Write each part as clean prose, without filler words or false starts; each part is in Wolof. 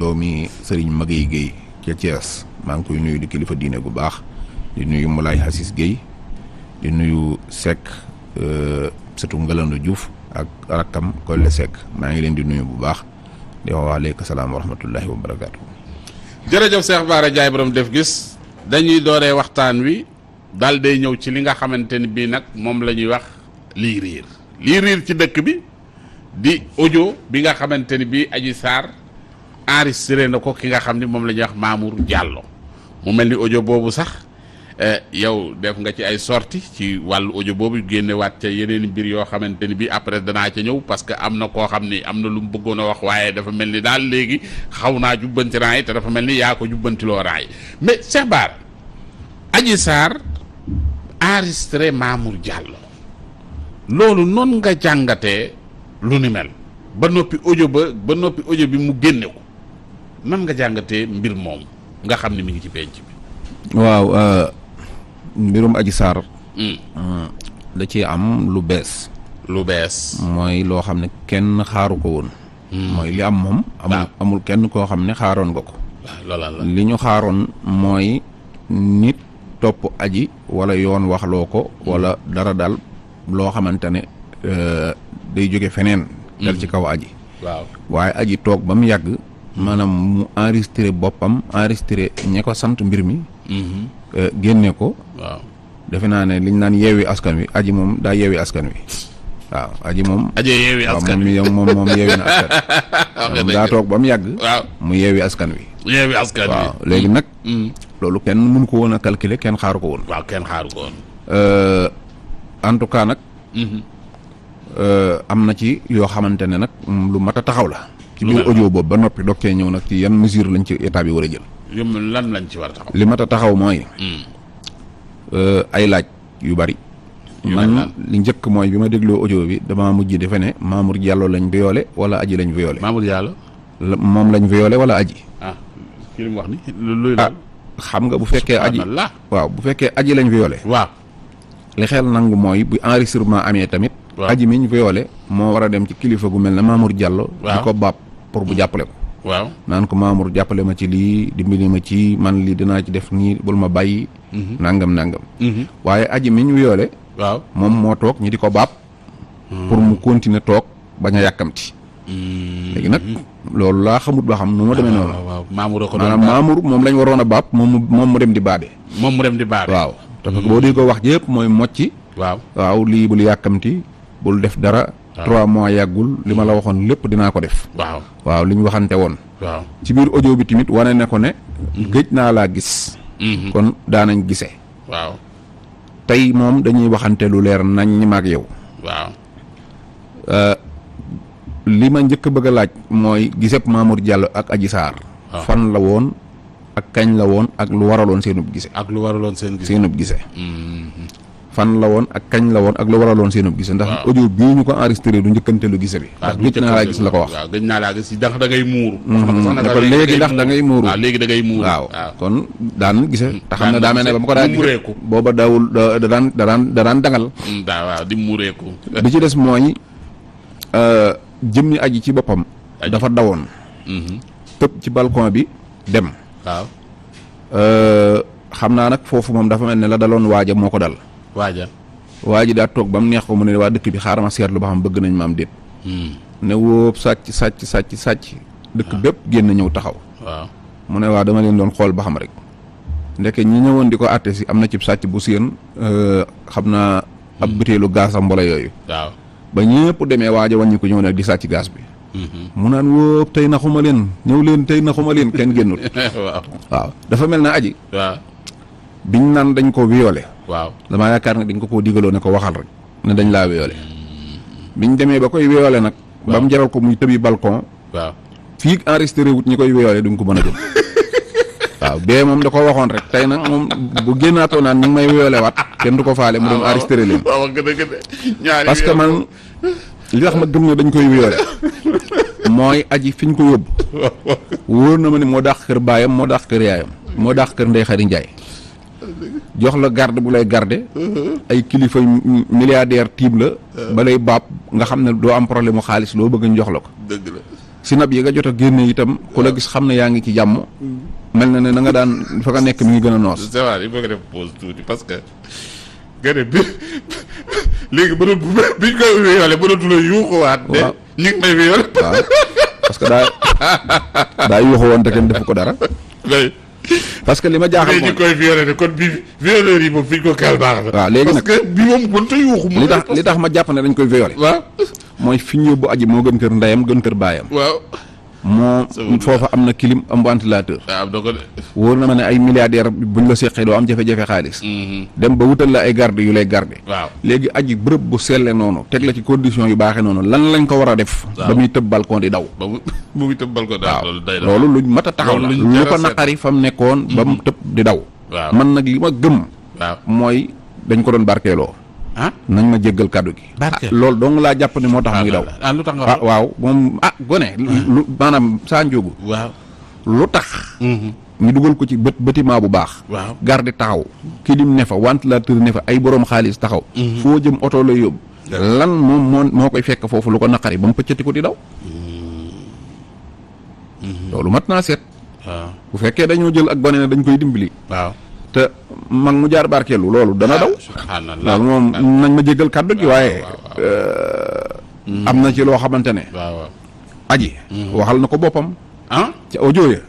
doomi Serigne Maguette Guèye ca Thiès maa ngi koy nuyu di kilifa diine gu baax di nuyu Moulay Hassis Guèye di nuyu Seck sëtu Ngalandu Diouf ak rakkam Kolle Seck maa ngi leen di nuyu bu baax di wax waaleykum salaam wa rahmatullahi wa barakaatu. jërëjëf Cheikh Bara Ndiaye borom def gis dañuy dooree waxtaan wi daal day ñëw ci li nga xamante ni bii nag moom la ñuy wax lii riir ci dëkk bi di audio bi nga xamante ni bii Adji Sarr enregistré na ko ki nga xam ni moom la ñuy wax Mamour Diallo mu mel ni audio boobu sax yow def nga ci ay sorti ci wàllu audio boobu génnewaat ca yeneen mbir yoo xamante ni bii après danaa ca ñëw parce que am na koo xam ni am na lu mu bëggoon a wax waaye dafa mel ni daal léegi xaw naa jubbanti rang yi te dafa mel ni yaa ko jubbantiloo rang yi mais Cheikh Bara Adji Sarr enregistré Mamour Diallo loolu noonu nga jàngatee lu ni mel ba noppi audio bi mu génne ko nan nga jàngatee mbir moom nga xam ni mi ngi ci penc bi. waaw mbirum Adji Sarr da ci am lu bees mooy loo xam ne kenn xaaru ko woon mooy li am moom amul kenn koo xam ne xaaroon nga ko li ñu xaaroon mooy nit topp aji wala yoon waxloo ko wala dara daal loo xamante ne day jóge feneen dal ci kaw aji waaye aji toog ba mu yàgg maanaam mu enregistré boppam enregistré ñe ko sant mbir mi génne ko defe naa ne liñ naan yeewi askan wi aji moom daa yeewi askan wi waaw aji moom yeewi askan wi moom yeewi na askan daa toog ba mu yàgg mu yeewi askan wi waaw léegi nag loolu kenn mënu ko woon a calculer kenn xaaru ko woon en tout cas nag am na ci yoo xamante ne nag lu mat a taxaw la ci biir audio boobu ba noppi doog cee ñëw nag ci yan mesure lañ ci état bi war a jël lan lañ ci war a taxaw li mat a taxaw mooy ay laaj yu bari man li njëkk mooy bi ma dégloo audio bi dama mujj defe ne Mamour Diallo lañ violé wala aji lañ violé Mamour Diallo moom lañ violé wala aji ki li mu wax ni luy la xam nga bu fekkee aji waaw bu fekkee aji lañ violé li xel nangu mooy bu enregistrement amee tamit aji miñ violé moo war a dem ci kilifa gu mel ne Mamour Diallo di ko baab pour bu jàppale ko naan ko Mamour jàppale ma ci lii dimbali ma ci man lii dinaa ci def nii bul ma bàyyi nangam waaye aji miñ violé moom moo toog ñi di ko baab pour mu continuer toog bañ a yàkkamti léegi nag loolu laa xamut ba xam nu ma demee noonu maanaam Mamour moom lañ waroon a baab moom mu dem di baade waaw parce que boo di ko wax yëpp mooy mocci waaw lii bul yàkkamti bul def dara 3 mois yàggul li ma la waxoon lépp dinaa ko def waaw li ñu waxante woon ci biir audio bi tamit wane ne ko ne gëj naa laa gis kon daanañ gise tey moom dañuy waxante lu leer nañ ñi maag yow li ma njëkk bëgg a laaj mooy giseb Mamour Diallo ak Adji Sarr fan la woon ak kañ la woon ak lu waraloon seenub gise seenub gise fan la woon ak kañ la woon ak lu waraloon seenub gise ndax audio bii ñu ko enregistré du njëkkante lu gise bi ndax gëj naa laa gis la ko wax gëj naa laa gis ndax da ngay muuru ko léegi ndax da ngay muuru léegi da ngay muuru waaw kon daan gise te xam ne daa mel ne ba ma ko daa gise booba daawul da daan dangal waaw di muureeku bi ci des mooy jëmmi aji ci boppam dafa dawoon tëb ci balcon bi dem xam naa nag foofu moom dafa mel ne la daloon waaja moo ko dal waaji daa toog ba mu neex ko mu ne waa dëkk bi xaaral ma seetlu ba xam bëgg nañ ma am déet ne wóob sàcc dëkk bépp génn ñëw taxaw mu ne waa dama leen doon xool ba xam rek ndeke ñi ñëwoon di ko àtte si am na cib sàcc bu séen xam naa ab butéelu gaas a mbola yooyu ba ñëpp demee waaja wàññi ko ñëw nag di sàcc gaas bi mu naan wóob tey naxuma leen ñëw leen tey naxuma leen kenn génnul waaw dafa mel na aji biñ naan dañ ko violé damaa yaakaar ne dañ ko koo digaloo ne ko waxal rek ne dañ laa violé biñ demee ba koy violé nag ba mu jaral ko muy tëbi balcon fii enregistré wut ñi koy violé duñ ko mën a jëm waaw bee moom da ko waxoon rek tey nag moom bu génnaatoo naan ñu ngi may violé waat kenn du ko faale mu dem enregistré leen parce que man li tax ma gëm ne dañ koy violé mooy aji fi ñu ko yóbbu wóor na ma ne moo dàq kër baayam moo dàq kër yaayam moo dàq kër Ndey Xari Njaay jox la garde bu lay garde ay kilifa milliardaire tiim la ba lay baab nga xam ne doo am problème mu xaalis loo bëgg ñu jox la ko sinap yi nga jot a génne itam ku la gis xam ne yaa ngi ci jàmm mel na ne na nga daan fa nga nekk mi ngi gën a noos. c'est vrai il faut que def pause tuuti parce que gën bi léegi biñ koy violé mënatu la yuuxuwaat. de ñu ngi may violé. waaw parce que daa yuuxu woon te kenn defu ko dara. parce que li ma jaaxal moom ñu koy violé kon bi violeur yi moom fi ñu ko kal baax la. waaw léegi nag parce que bi moom mënut a yuuxu. li tax ma jàpp ne dañ koy violé. waaw mooy fi ñu yóbbu aji moo gën kër ndeyam gën kër baayam. waaw. moo foofa am na clim am ventilateur. waaw doo ko de. wóor na ma ne ay milliardaire buñ la seqee doo am jafe-jafe xaalis. dem ba wutal la ay garde yu lay garde. waaw léegi aji bërëb bu selle noonu teg la ci condition yu baaxee noonu lan lañ ko war a def. ba muy tëb balcon di daw. ba muy tëb balcon di daw. loolu luñ mat a taxaw la lu ko naqari fa mu nekkoon. ba mu tëb di daw. waaw man nag li ma gëm. waaw mooy dañ ko doon barkeeloo. nañ ma jéggal kàddu gi. loolu dong laa jàpp ne moo tax muy daw. lu tax nga waaw moom gone. lu maanaam saa njóogu. waaw lu tax. ñu dugal ko ci bâtiment bu baax. waaw garde taxaw. kilim ne fa ventilateur ne fa ay borom xaalis taxaw. foo jëm oto lay yóbbu. lan moom moo koy fekk foofu lu ko naqari ba mu pëccati ko di daw. loolu mat naa seet. waaw bu fekkee dañoo jël ak gone ne dañ koy dimbali. waaw. te mag mu jaar barkeelu loolu dana daw. subhanallah loolu moom nañ ma jéggal kàddu gi waaye. am na ci loo xamante ne. waaw aji. waxal na ko boppam. ca audio ya.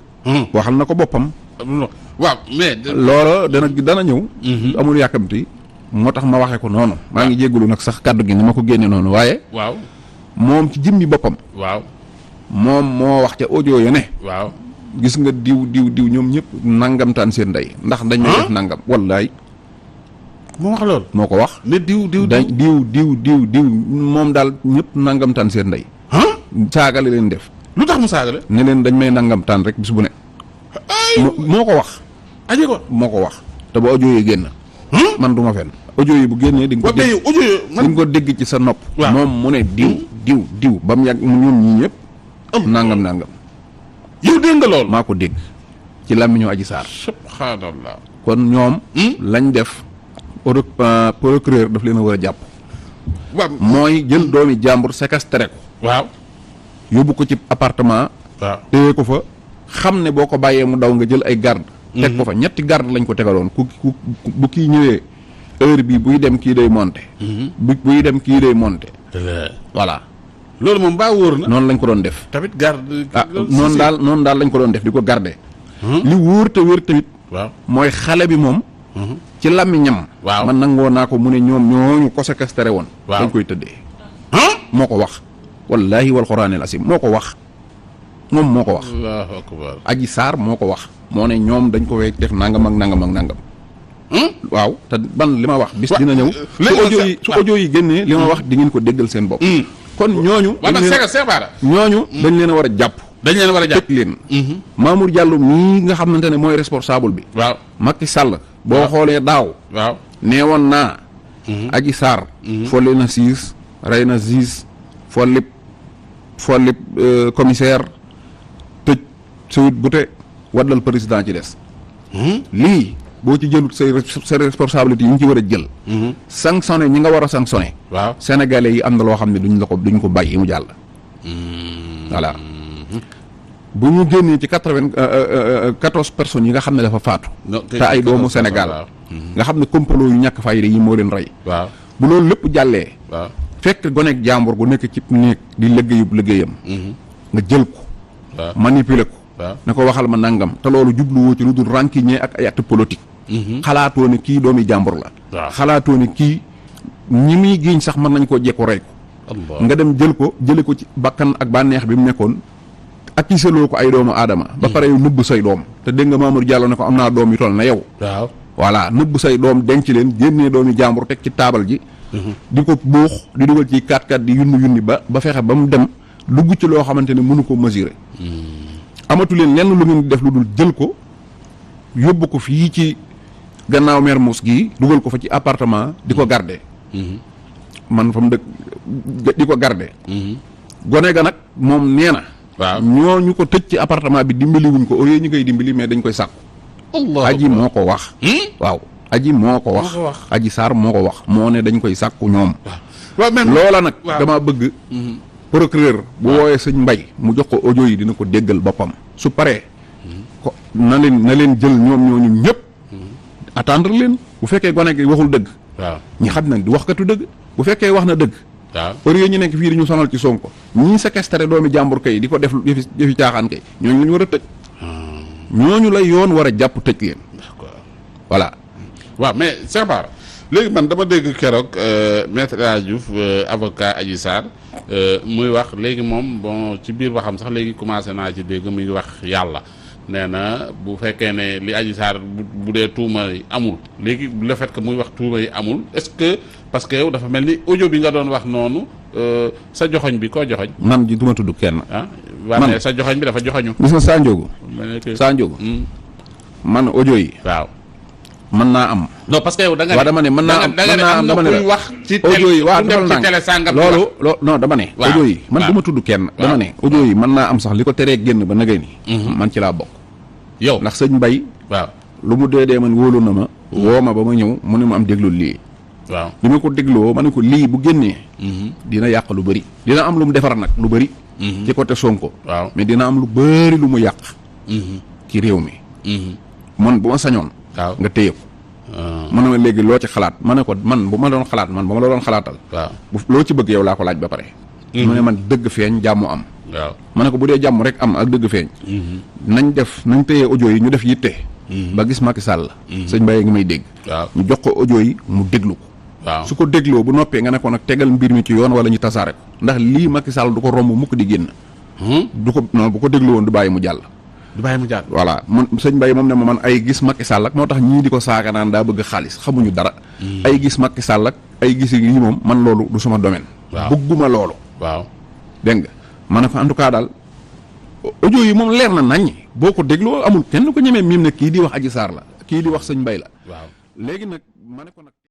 waxal na ko boppam. waaw mais. loola dana ñëw. amul yàkkamti moo tax ma waxee ko noonu. maa ngi jéggalu nag sax kàddu gi ni ma ko génne noonu waaye. waaw moom ci jëmmi boppam. waaw moom moo wax ca audio ya ne. waaw. gis nga diw ñoom ñëpp nangamtaan seen ndey ndax dañ may def nangam wallaay moo wax loolu moo ko wax ne diw moom daal ñëpp nangamtaan seen ndey saagale leen def lu tax mu saagale ne leen dañ may nangamtaan rek bis bu ne moo ko wax aji ko moo ko wax te ba audio yi génn man du ma fen audio yi bu génnee di nga ko dégg ci sa nopp moom mu ne diw ba mu yàgg ñoom ñii ñëpp nangam yow dégg nga lool maa ko dégg ci làmmiñu Adji Sarr subhanallah kon ñoom lañ def procureur daf leen a war a jàpp waaw mooy jël doomi jàmbur séquestré ko waaw yóbbu ko ci appartement waaw téye ko fa xam ne boo ko bàyyee mu daw nga jël ay garde teg ko fa ñetti garde lañ ko tegaloon ku bu kii ñëwee heure bi buy dem kii day monter buy dem kii day monter voilà loolu moom baa wóor na noonu lañ ko doon def tamit garde noonu daal lañ ko doon def di ko garder li wóor te wér tamit waaw mooy xale bi moom ci làmmiñam waaw man nangoo naa ko mu ne ñoom ñooñu ko séquestré woon dañ koy tëddee moo ko wax wallahi wal quraanil asim moo ko wax moom moo ko wax allahu akbar Adji Sarr moo ko wax moo ne ñoom dañ ko weeg def nangam ak nangam waaw te ban li ma wax bis dina ñëw su audio yi génnee li ma wax di ngeen ko déggal seen bopp kon ñooñu ñooñu dañ leen a war a jàpp tëj leen Mamour Diallo mii nga xamante ne mooy responsable bi waaw Macky Sall boo xoolee daaw waaw nee woon naa Adji Sarr folli na 6 rey na 6 follib commissaire tëj Sweet Beauté waddal président ci des lii boo ci jëlut say responsabilité yi ñu ci war a jël sanctionné ñi nga war a sanctionné waaw sénégalais yi am na loo xam ne duñ ko bàyyi mu jàll voilà bu ñu génnee ci 94 personnes yi nga xam ne dafa faatu te ay doomu Sénégal nga xam ne complot yu ñàkk fayda yi moo leen rey waaw bu loolu lépp jàllee waaw fekk gonek jàmbur gu nekk ci néeg di liggéeyam nga jël ko manipuler ko ne ko waxal ma nangam te loolu jubluwoo ci lu dul rancunier ak ay acte politique xalaatoo ne kii doomi jàmbur la xalaatoo ne kii ñi muy giiñ sax mën nañ koo jekku rey ko nga dem jële ko ci bakkan ak bànneex bi mu nekkoon ak ci seloo ko ay doomu aadama ba pare yow nëbb say doom te dégg nga Mamour Diallo ne ko am naa doom yu toll na yow waaw voilà nëbb say doom denc leen génnee doomi jàmbur teg ci taabal ji di ko buux di dugal ci 4x4 di yunni ba fexe ba mu dem dugg ci loo xamante ne mënu ko mesurer amatu leen lenn lu ngeen di def lu dul jël ko yóbbu ko fii ci gannaaw Mermoz gii dugal ko fa ci appartement di ko garder man fa mu dëkk di ko garder gone ga nag moom nee na waaw ñooñu ko tëj ci appartement bi dimbali wuñ ko au lieu ñu koy dimbali mais dañ koy sàkku Adji moo ko wax waaw Adji moo ko wax Adji Sarr moo ko wax moo ne dañ koy sàkku ñoom waaw même loola nag dama bëgg procureur bu wooyee sëñ Mbay mu jox ko audio yi dina ko déggal boppam su paree ko na leen jël ñoom ñooñu ñëpp attendre leen bu fekkee gone gi waxul dëgg waaw ñi xam nañ di waxkatu dëgg bu fekkee wax na dëgg waaw heure yooyu ñu nekk fii di ñu sonal ci Sonko ñii séquestré doomi jàmbur kay di ko def yëfi caaxaan kay ñooñu la ñu war a tëj ñooñu la yoon war a jàpp tëj leen d'accord voilà waaw mais Cheikh Bara léegi man dama dégg keroog maître El Hadji Diouf avocat Adji Sarr muy wax léegi moom bon ci biir waxam sax léegi commencé naa ci dégg muy wax yàlla nee na bu fekkee ne li Adji Sarr bu dee tuuma yi amul léegi le fait que muy wax tuuma yi amul est-ce que parce que yow dafa mel ni audio bi nga doon wax noonu sa joxoñ bi koo joxoñ man ji duma tudd kenn ah waaye sa joxoñ bi dafa joxoñu gis nga Sa Ndiogou Sa Ndiogou man audio yi waaw mën naa am non parce que yow da nga waaw dama ne mën naa am dama ne kuy wax ci audio yi waaw defal ci télé sangam loolu non dama ne audio yi man du ma tudd kenn dama ne audio yi mën naa am sax li ko teree génn ba nagay ni man ci laa bokk yow ndax sëñ Mbay waaw lu mu dee man wóolu na ma woo ma ba ma ñëw mu ne ma am déglul lii waaw bi ma ko dégloo ma ne ko lii bu génnee dina yàq lu bëri dina am lu mu defar nag lu bëri ci côté Sonko waaw mais dina am lu bëri lu mu yàq ci réew mi man bu ma sañoon waaw nga téye ko ma ne ma léegi loo ci xalaat ma ne ko man bu ma doon xalaat man ba ma la doon xalaatal waaw bu loo ci bëgg yow laa ko laaj ba pare mu ne man dëgg feeñ jàmm am waaw ma ne ko bu dee jàmm rek am ak dëgg feeñ nañ téye audio yi ñu def yitte ba gis Macky Sall sëñ Mbaye ngi may dégg waaw ñu jox ko audio yi mu déglu ko waaw su ko dégloo bu noppee nga ne ko nag tegal mbir mi ci yoon wala ñu tasaare ko ndax lii Macky Sall du ko romb mukk di génn du ko non bu ko déglu woon du bàyyi mu jàll du bàyyi mu jàll voilà man sëñ Mbaye moom ne ma man ay gis Macky Sall ak moo tax ñii di ko saaga naan daa bëgg xaalis xamuñu dara ay gis Macky Sall ak ay gis yi moom man loolu du sama domaine bëgguma loolu waaw dégg nga ma ne ko en tout cas daal audio yi moom leer na nañ boo ko dégloo amul kenn ko ñemee miim ne kii di wax Adji Sarr la kii di wax sëñ Mbaye la waaw léegi nag ma ne ko nag